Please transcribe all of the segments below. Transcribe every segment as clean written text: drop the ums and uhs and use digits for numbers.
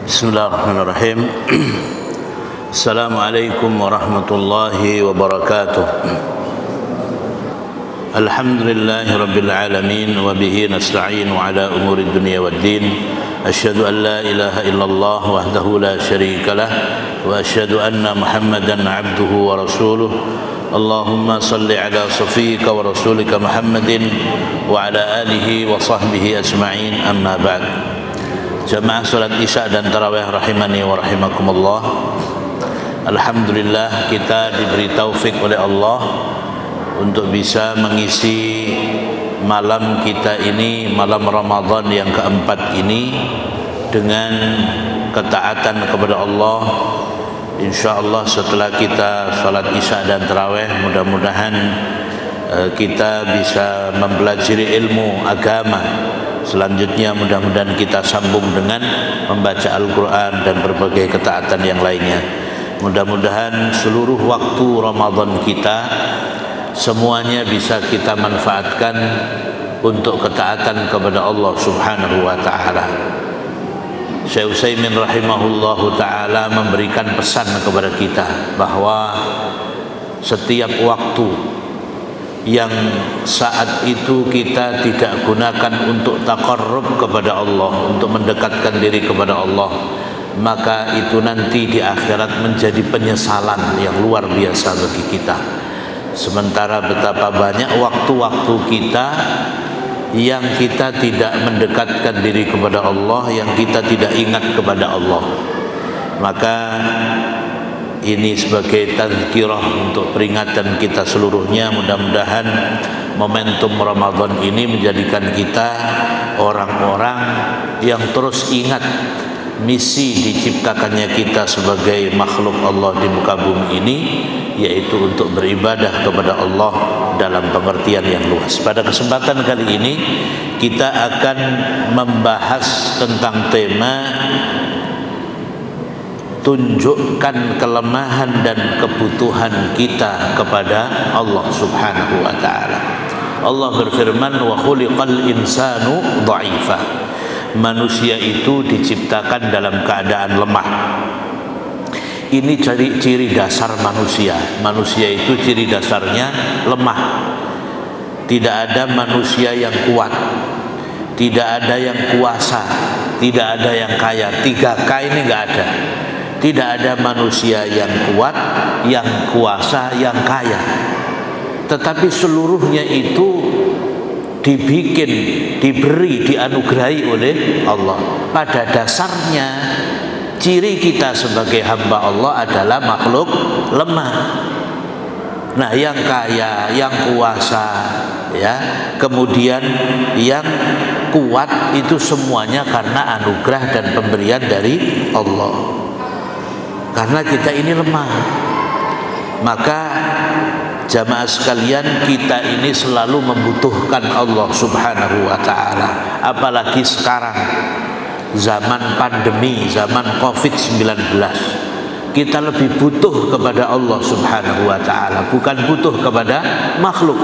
Bismillahirrahmanirrahim. Assalamualaikum warahmatullahi wabarakatuh. Alhamdulillahi rabbil alamin wa bihi nasta'inu ala umuri dunya waddin. Asyhadu an la ilaha illallah wahdahu la syarika lah wa asyhadu anna Muhammadan abduhu wa rasuluh. Allahumma salli ala safika wa rasulika Muhammadin wa ala alihi wa sahbihi ajma'in, amma ba'd. Jamaah salat Isya dan tarawih rahimani wa rahimakumullah. Alhamdulillah kita diberi taufik oleh Allah untuk bisa mengisi malam kita ini, malam Ramadan yang keempat ini, dengan ketaatan kepada Allah. InsyaAllah setelah kita salat Isya dan tarawih, mudah-mudahan kita bisa mempelajari ilmu agama. Selanjutnya mudah-mudahan kita sambung dengan membaca Al-Quran dan berbagai ketaatan yang lainnya. Mudah-mudahan seluruh waktu Ramadan kita semuanya bisa kita manfaatkan untuk ketaatan kepada Allah Subhanahu wa ta'ala. Syekh Utsaimin rahimahullahu ta'ala memberikan pesan kepada kita bahwa setiap waktu yang saat itu kita tidak gunakan untuk taqarrub kepada Allah, untuk mendekatkan diri kepada Allah, maka itu nanti di akhirat menjadi penyesalan yang luar biasa bagi kita. Sementara betapa banyak waktu-waktu kita yang kita tidak mendekatkan diri kepada Allah, yang kita tidak ingat kepada Allah. Maka ini sebagai tazkirah untuk peringatan kita seluruhnya. Mudah-mudahan momentum Ramadan ini menjadikan kita orang-orang yang terus ingat misi diciptakannya kita sebagai makhluk Allah di muka bumi ini, yaitu untuk beribadah kepada Allah dalam pengertian yang luas. Pada kesempatan kali ini kita akan membahas tentang tema tunjukkan kelemahan dan kebutuhan kita kepada Allah Subhanahu wa ta'ala. Allah berfirman, wa khuliqal insanu dha'ifa. Manusia itu diciptakan dalam keadaan lemah. Ini ciri dasar manusia. Manusia itu ciri dasarnya lemah. Tidak ada manusia yang kuat, tidak ada yang kuasa, tidak ada yang kaya. 3K ini enggak ada. Tidak ada manusia yang kuat, yang kuasa, yang kaya. Tetapi seluruhnya itu dibikin, diberi, dianugerahi oleh Allah. Pada dasarnya ciri kita sebagai hamba Allah adalah makhluk lemah. Nah, yang kaya, yang kuasa, ya, kemudian yang kuat, itu semuanya karena anugerah dan pemberian dari Allah. Karena kita ini lemah, maka jamaah sekalian, kita ini selalu membutuhkan Allah Subhanahu wa ta'ala. Apalagi sekarang zaman pandemi, zaman COVID-19, kita lebih butuh kepada Allah Subhanahu wa ta'ala, bukan butuh kepada makhluk.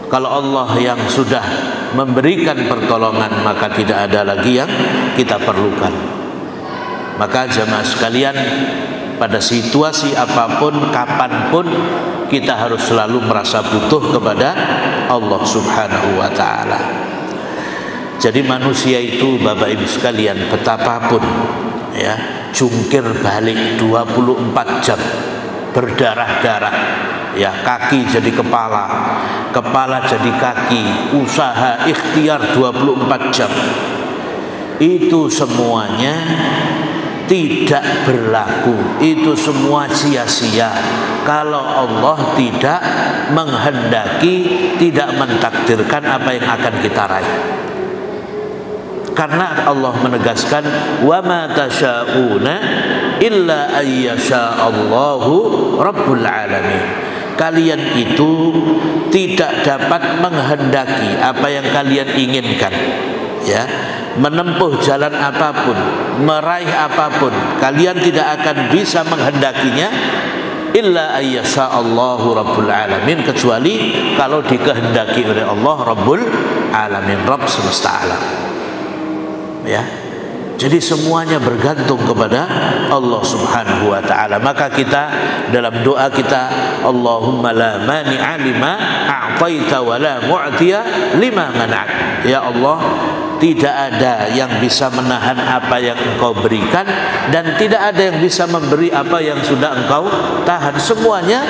Kalau Allah yang sudah memberikan pertolongan, maka tidak ada lagi yang kita perlukan. Maka jamaah sekalian, pada situasi apapun, kapanpun, kita harus selalu merasa butuh kepada Allah Subhanahu wa ta'ala. Jadi manusia itu, Bapak Ibu sekalian, betapapun ya, jungkir balik 24 jam, berdarah-darah, ya, kaki jadi kepala, kepala jadi kaki, usaha ikhtiar 24 jam, itu semuanya tidak berlaku. Itu semua sia-sia kalau Allah tidak menghendaki, tidak mentakdirkan apa yang akan kita raih. Karena Allah menegaskan, wa ma tasyauna illa ayyasha'allahu rabbul alamin. Kalian itu tidak dapat menghendaki apa yang kalian inginkan, ya, menempuh jalan apapun, meraih apapun, kalian tidak akan bisa menghendakinya illa ayyasha'allahu rabbul alamin, kecuali kalau dikehendaki oleh Allah Rabbul alamin, Rabb semesta alam. Ya, Jadi semuanya bergantung kepada Allah Subhanahu wa taala. Maka kita dalam doa kita, Allahumma la mani'a lima a'taita wa la mu'tiya lima mana'at. Ya Allah, tidak ada yang bisa menahan apa yang Engkau berikan, dan tidak ada yang bisa memberi apa yang sudah Engkau tahan. Semuanya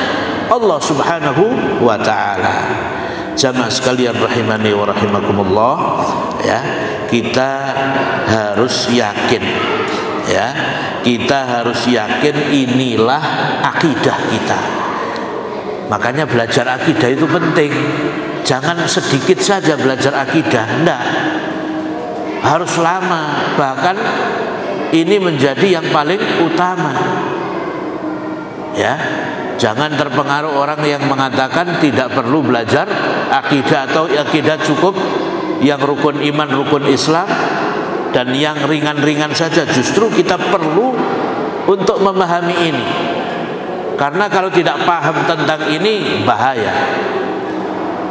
Allah Subhanahu wa ta'ala. Jamaah sekalian rahimani wa rahimakumullah, ya, kita harus yakin, ya, kita harus yakin inilah akidah kita. Makanya belajar akidah itu penting. Jangan sedikit saja belajar akidah, enggak, harus lama. Bahkan ini menjadi yang paling utama, ya. Jangan terpengaruh orang yang mengatakan tidak perlu belajar akidah, atau akidah cukup yang rukun iman, rukun Islam, dan yang ringan-ringan saja. Justru kita perlu untuk memahami ini, karena kalau tidak paham tentang ini bahaya.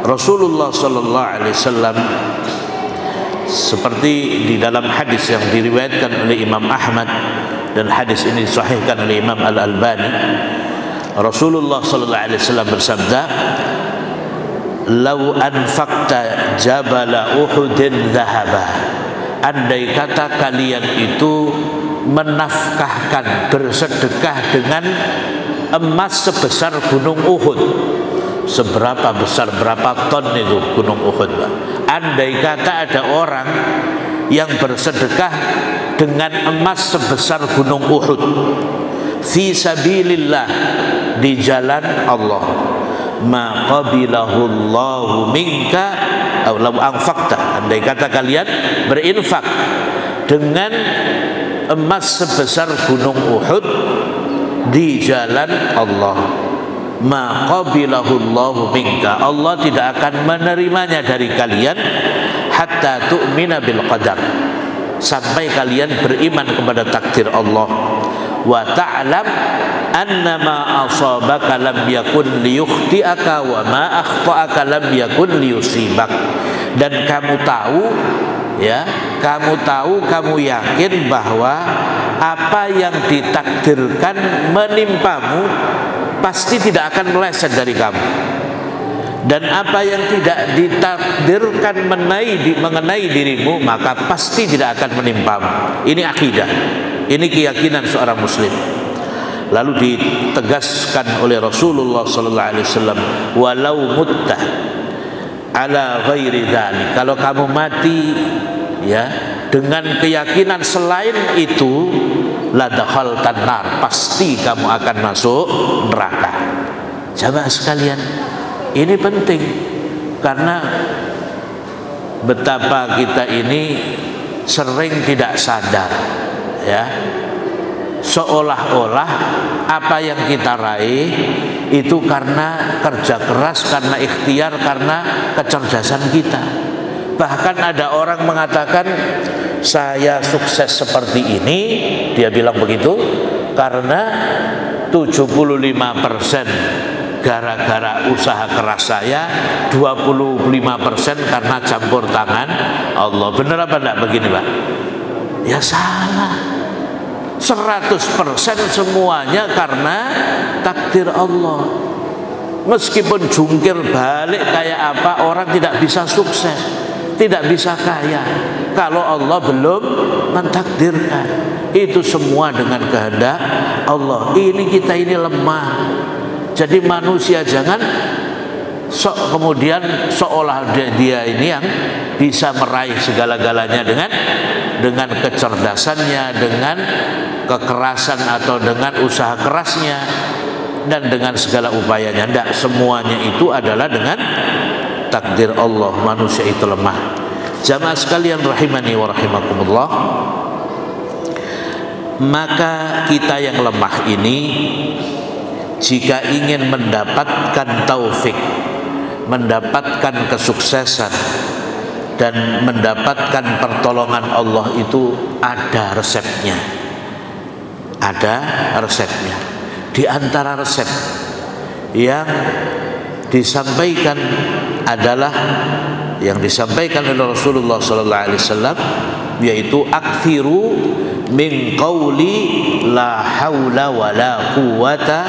Rasulullah sallallahu alaihi wasallam, seperti di dalam hadis yang diriwayatkan oleh Imam Ahmad, dan hadis ini disahihkan oleh Imam Al-Albani, Rasulullah sallallahu alaihi wasallam bersabda, "Lau anfaqta jabala Uhudin dhahaba." Andai kata kalian itu menafkahkan, bersedekah dengan emas sebesar gunung Uhud. Seberapa besar, berapa ton itu gunung Uhud, Pak? Andai kata ada orang yang bersedekah dengan emas sebesar gunung Uhud fi sabilillah, di jalan Allah, ma qabilahu Allahu minka aw law anfaqta. Andai kata kalian berinfak dengan emas sebesar gunung Uhud di jalan Allah, ma qabilahu Allahu minka, Allah tidak akan menerimanya dari kalian, hatta tu'mina bil qadar, sampai kalian beriman kepada takdir Allah. Wa ta'lam annama asabaka lam yakun liyukhti'aka wa ma akhta'aka lam yakun liyusibak. Dan kamu tahu, ya, kamu yakin bahwa apa yang ditakdirkan menimpamu pasti tidak akan meleset dari kamu, dan apa yang tidak ditakdirkan mengenai dirimu maka pasti tidak akan menimpamu. Ini akidah, ini keyakinan seorang muslim. Lalu ditegaskan oleh Rasulullah sallallahu alaihi wasallam, walau mutta ala ghairi dzalik, kalau kamu mati, ya, dengan keyakinan selain itu, la dakhaltan nar, pasti kamu akan masuk neraka. Jamaah sekalian, ini penting, karena betapa kita ini sering tidak sadar, ya, seolah-olah apa yang kita raih itu karena kerja keras, karena ikhtiar, karena kecerdasan kita. Bahkan ada orang mengatakan, saya sukses seperti ini, dia bilang begitu, karena 75% gara-gara usaha keras saya, 25% karena campur tangan Allah. Benar apa enggak begini, Pak? Ya salah. 100% semuanya karena takdir Allah. Meskipun jungkir balik kayak apa, orang tidak bisa sukses, tidak bisa kaya kalau Allah belum mentakdirkan. Itu semua dengan kehendak Allah. Ini kita ini lemah. Jadi manusia jangan kemudian seolah dia ini yang bisa meraih segala-galanya dengan kecerdasannya, dengan kekerasan atau dengan usaha kerasnya, dan dengan segala upayanya. Tidak, semuanya itu adalah dengan takdir Allah. Manusia itu lemah. Jamaah sekalian rahimani wa rahimakumullah, maka kita yang lemah ini, jika ingin mendapatkan taufik, mendapatkan kesuksesan, dan mendapatkan pertolongan Allah, itu ada resepnya. Ada resepnya. Di antara resep yang disampaikan adalah yang disampaikan oleh Rasulullah sallallahu alaihi wasallam, yaitu aktsiru min qauli la haula wala quwata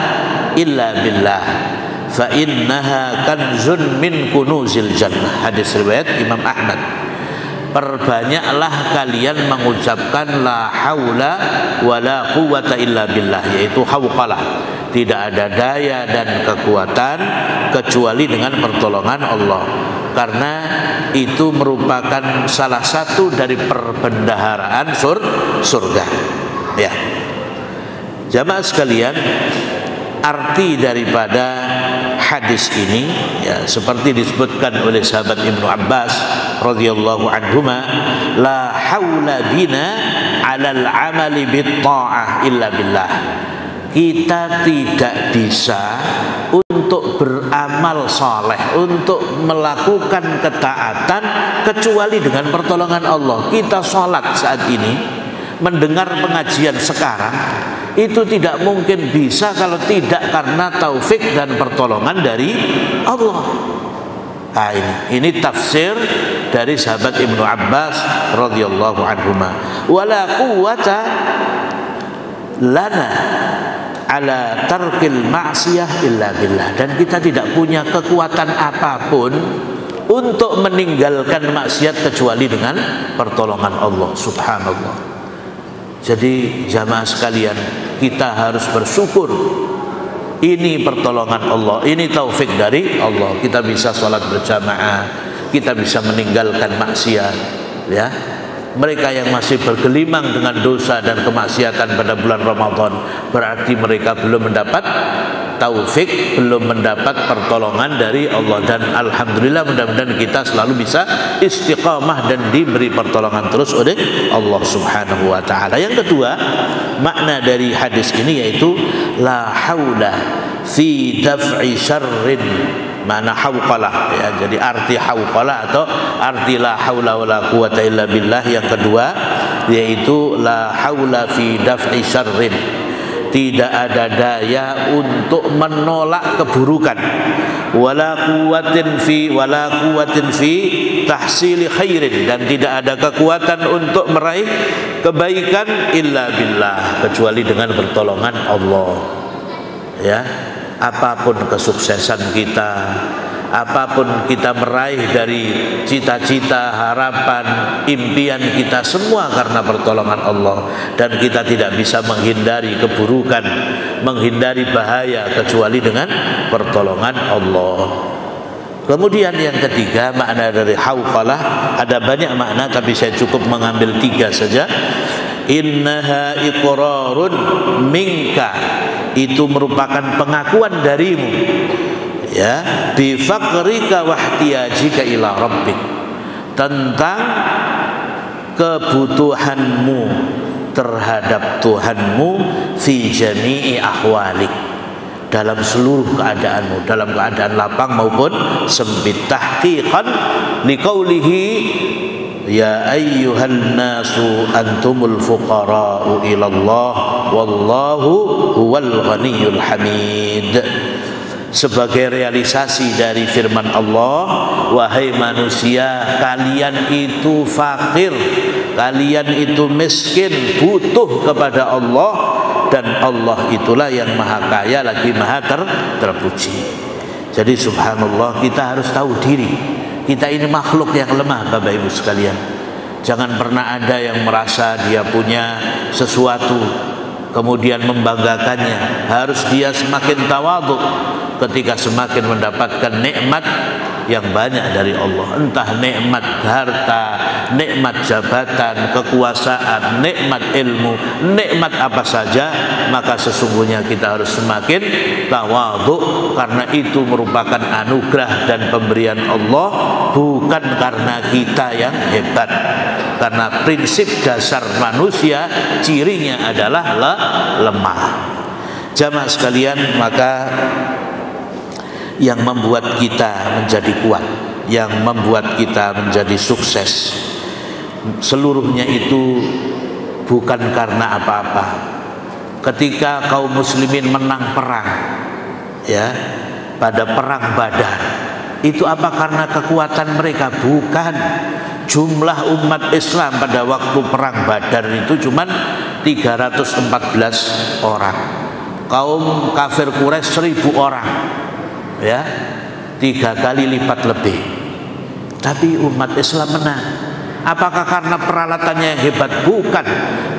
illa billah fa innaha kanzun min kunuzil jannah. Hadis riwayat Imam Ahmad. Perbanyaklah kalian mengucapkan la haula wala quwata illa billah, yaitu hauqalah, tidak ada daya dan kekuatan kecuali dengan pertolongan Allah, karena itu merupakan salah satu dari perbendaharaan surga. Ya, jamaah sekalian, arti daripada hadis ini ya seperti disebutkan oleh sahabat Ibnu Abbas radhiyallahu anhuma, la haula bina 'alal 'amali bit ta'ah illa billah. Kita tidak bisa untuk beramal saleh, untuk melakukan ketaatan kecuali dengan pertolongan Allah. Kita sholat saat ini, mendengar pengajian sekarang, itu tidak mungkin bisa kalau tidak karena taufik dan pertolongan dari Allah. Nah, ini tafsir dari sahabat Ibnu Abbas radhiyallahu anhuma. Wala quwwata lana ala tarkil ma'siyah illa billah. Dan kita tidak punya kekuatan apapun untuk meninggalkan maksiat kecuali dengan pertolongan Allah subhanallah. Jadi jamaah sekalian, kita harus bersyukur. Ini pertolongan Allah, ini taufik dari Allah. Kita bisa sholat berjamaah, kita bisa meninggalkan maksiat. Ya, mereka yang masih bergelimang dengan dosa dan kemaksiatan pada bulan Ramadan, berarti mereka belum mendapat taufik, belum mendapat pertolongan dari Allah. Dan alhamdulillah, mudah-mudahan kita selalu bisa istiqamah dan diberi pertolongan terus oleh Allah subhanahu wa ta'ala. Yang kedua, makna dari hadis ini yaitu la haula fi daf'i syarrin, makna hauqalah ya. Jadi arti hauqalah atau arti la haula wala quwata illa billah yang kedua yaitu la haula fi daf'i syarrin, tidak ada daya untuk menolak keburukan, wala quwwatin fi tahsili khairin, dan tidak ada kekuatan untuk meraih kebaikan illa billah, kecuali dengan pertolongan Allah. Ya, apapun kesuksesan kita, apapun kita meraih dari cita-cita, harapan, impian kita, semua karena pertolongan Allah. Dan kita tidak bisa menghindari keburukan, menghindari bahaya kecuali dengan pertolongan Allah. Kemudian yang ketiga, makna dari hauqalah ada banyak makna, tapi saya cukup mengambil 3 saja. Innaha iqrarun minka, itu merupakan pengakuan darimu ya, bi faqrika wa ihtiyajika ila rabbik, tentang kebutuhanmu terhadap Tuhanmu, fi jami'i ahwalik, dalam seluruh keadaanmu, dalam keadaan lapang maupun sempit. Tahqiqan liqaulihi ya ayyuhan nasu antumul fuqara'u ilallah wallahu huwal ghaniyyul hamid, sebagai realisasi dari firman Allah, wahai manusia, kalian itu fakir, kalian itu miskin, butuh kepada Allah, dan Allah itulah yang maha kaya lagi maha terpuji. Jadi subhanallah, kita harus tahu diri, kita ini makhluk yang lemah Bapak Ibu sekalian. Jangan pernah ada yang merasa dia punya sesuatu kemudian membanggakannya. Harus dia semakin tawadhu ketika semakin mendapatkan nikmat yang banyak dari Allah, entah nikmat harta, nikmat jabatan, kekuasaan, nikmat ilmu, nikmat apa saja, maka sesungguhnya kita harus semakin tawadhu, karena itu merupakan anugerah dan pemberian Allah, bukan karena kita yang hebat. Karena prinsip dasar manusia cirinya adalah lemah. Jamaah sekalian, maka yang membuat kita menjadi kuat, yang membuat kita menjadi sukses, seluruhnya itu bukan karena apa-apa. Ketika kaum muslimin menang perang ya, pada perang Badar, itu apa karena kekuatan mereka? Bukan. jumlah umat Islam pada waktu perang Badar itu cuman 314 orang. Kaum kafir Quraisy 1000 orang, ya, 3 kali lipat lebih. Tapi umat Islam menang. Apakah karena peralatannya yang hebat? Bukan,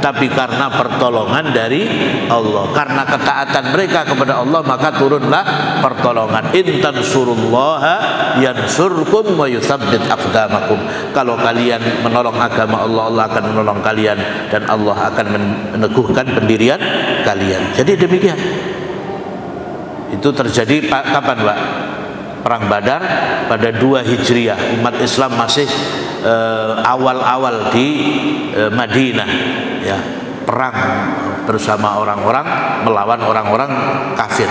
tapi karena pertolongan dari Allah. Karena ketaatan mereka kepada Allah, maka turunlah pertolongan. In tansurullaha yansurkum wa yutsabbit aqdamakum. Kalau kalian menolong agama Allah, Allah akan menolong kalian dan Allah akan meneguhkan pendirian kalian. Jadi demikian. Itu terjadi kapan, Pak? Perang Badar pada 2 Hijriah. Umat Islam masih awal-awal di Madinah, ya, perang bersama orang-orang melawan orang-orang kafir.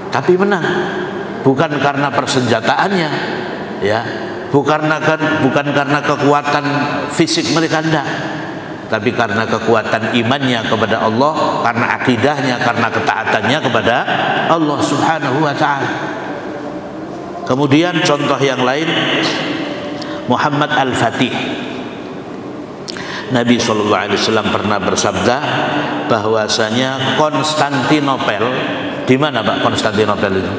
Tapi menang, bukan karena persenjataannya, ya, bukan karena kekuatan fisik mereka, enggak, tapi karena kekuatan imannya kepada Allah, karena akidahnya, karena ketaatannya kepada Allah Subhanahu wa ta'ala. Kemudian contoh yang lain, Muhammad Al-Fatih. Nabi SAW pernah bersabda bahwasanya Konstantinopel, di mana Pak Konstantinopel itu?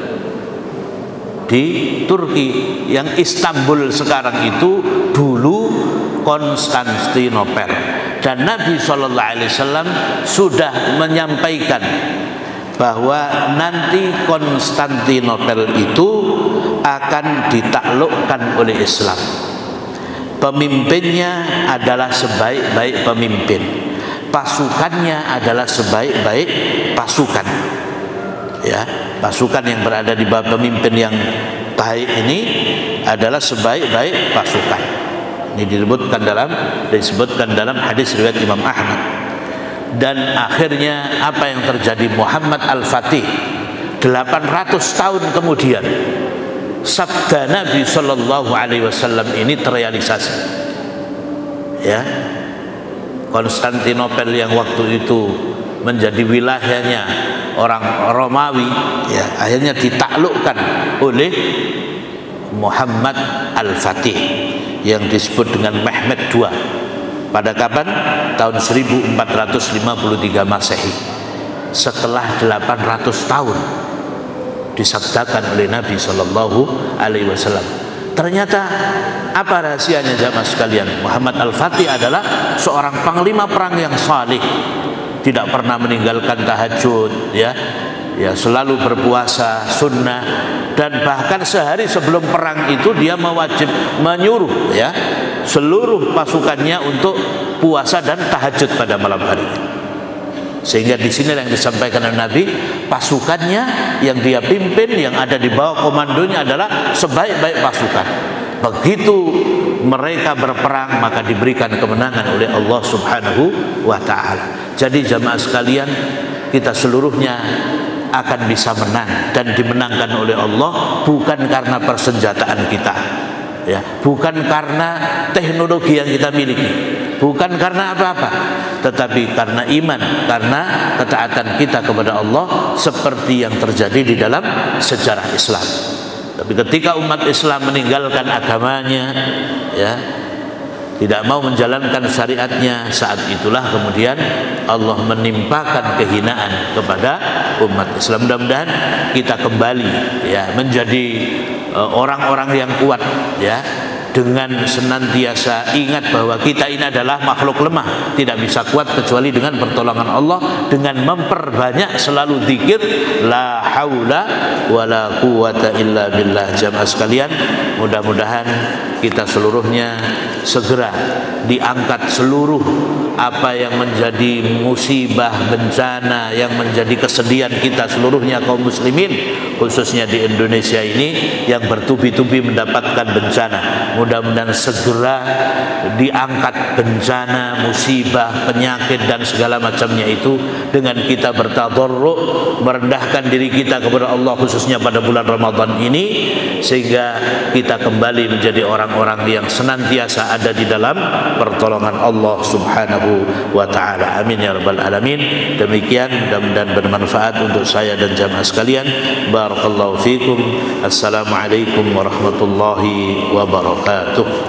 Di Turki. Yang Istanbul sekarang itu dulu Konstantinopel. Dan Nabi SAW sudah menyampaikan bahwa nanti Konstantinopel itu akan ditaklukkan oleh Islam. Pemimpinnya adalah sebaik-baik pemimpin, pasukannya adalah sebaik-baik pasukan, ya, pasukan yang berada di bawah pemimpin yang baik ini adalah sebaik-baik pasukan. Ini disebutkan dalam hadis riwayat Imam Ahmad. Dan akhirnya apa yang terjadi? Muhammad Al-Fatih 800 tahun kemudian sabda Nabi Shallallahu Alaihi Wasallam ini terrealisasi, ya. Konstantinopel yang waktu itu menjadi wilayahnya orang Romawi, ya, akhirnya ditaklukkan oleh Muhammad Al-Fatih yang disebut dengan Mehmed II. Pada kapan? Tahun 1453 Masehi. Setelah 800 tahun disabdakan oleh Nabi Shallallahu Alaihi Wasallam. Ternyata apa rahasianya jamaah sekalian? Muhammad Al-Fatih adalah seorang panglima perang yang salih, tidak pernah meninggalkan tahajud, ya, selalu berpuasa sunnah, dan bahkan sehari sebelum perang itu dia menyuruh, ya, seluruh pasukannya untuk puasa dan tahajud pada malam hari. Sehingga di sini yang disampaikan oleh Nabi, pasukannya yang dia pimpin, yang ada di bawah komandonya adalah sebaik-baik pasukan. Begitu mereka berperang, maka diberikan kemenangan oleh Allah Subhanahu wa ta'ala. Jadi jamaah sekalian, kita seluruhnya akan bisa menang dan dimenangkan oleh Allah, bukan karena persenjataan kita, ya, bukan karena teknologi yang kita miliki, bukan karena apa-apa, tetapi karena iman, karena ketaatan kita kepada Allah seperti yang terjadi di dalam sejarah Islam. Tapi ketika umat Islam meninggalkan agamanya, ya, tidak mau menjalankan syariatnya, saat itulah kemudian Allah menimpakan kehinaan kepada umat Islam. Mudah-mudahan kita kembali, ya, menjadi orang-orang yang kuat, ya, dengan senantiasa ingat bahwa kita ini adalah makhluk lemah, tidak bisa kuat kecuali dengan pertolongan Allah, dengan memperbanyak selalu zikir la haula wala quwata illa billah. Jamaah sekalian, mudah-mudahan kita seluruhnya segera diangkat seluruh apa yang menjadi musibah, bencana, yang menjadi kesedihan kita seluruhnya kaum muslimin, khususnya di Indonesia ini yang bertubi-tubi mendapatkan bencana. Mudah-mudahan segera diangkat bencana, musibah, penyakit dan segala macamnya itu dengan kita bertadarruk, merendahkan diri kita kepada Allah khususnya pada bulan Ramadan ini, sehingga kita kembali menjadi orang-orang yang senantiasa ada di dalam pertolongan Allah Subhanahu wa ta'ala. Amin ya rabbal alamin. Demikian, mudah-mudahan bermanfaat untuk saya dan jamaah sekalian. Barakallahu fikum. Assalamualaikum warahmatullahi wabarakatuh.